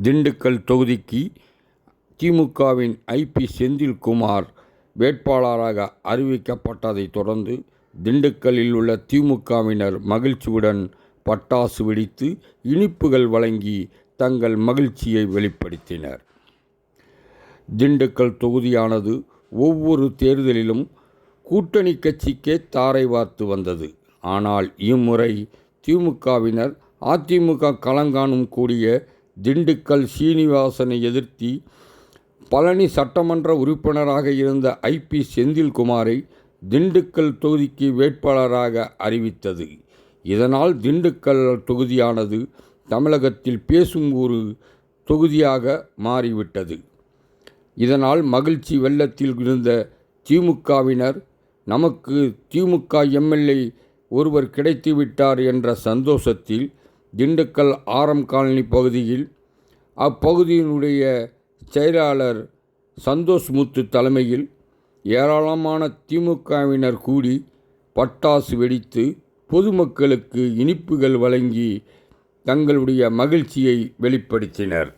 திண்டுக்கல் தொகுதிக்கு திமுகவின் ஐ.பி. செந்தில்குமார் வேட்பாளராக அறிவிக்கப்பட்டதைத் தொடர்ந்து திண்டுக்கல்லில் உள்ள திமுகவினர் மகிழ்ச்சியுடன் பட்டாசு வெடித்து இனிப்புகள் வழங்கி தங்கள் மகிழ்ச்சியை வெளிப்படுத்தினர். திண்டுக்கல் தொகுதியானது ஒவ்வொரு தேர்தலிலும் கூட்டணி கட்சிக்கே தாரை வார்த்து வந்தது. ஆனால் இம்முறை திமுகவினர் அதிமுக களங்காணும் கூடிய திண்டுக்கல் சீனிவாசனை எதிர்த்து பழனி சட்டமன்ற உறுப்பினராக இருந்த ஐ.பி. செந்தில்குமாரை திண்டுக்கல் தொகுதிக்கு வேட்பாளராக அறிவித்தது. இதனால் திண்டுக்கல் தொகுதியானது தமிழகத்தில் பேசும் ஒரு தொகுதியாக மாறிவிட்டது. இதனால் மகிழ்ச்சி வெள்ளத்தில் இருந்த திமுகவினர் நமக்கு திமுக எம்.எல்.ஏ. ஒருவர் கிடைத்துவிட்டார் என்ற சந்தோஷத்தில் திண்டுக்கல் ஆரம் காலனி பகுதியில் அப்பகுதியினுடைய செயலாளர் சந்தோஷ்முத்து தலைமையில் ஏராளமான திமுகவினர் கூடி பட்டாசு வெடித்து பொதுமக்களுக்கு இனிப்புகள் வழங்கி தங்களுடைய மகிழ்ச்சியை வெளிப்படுத்தினர்.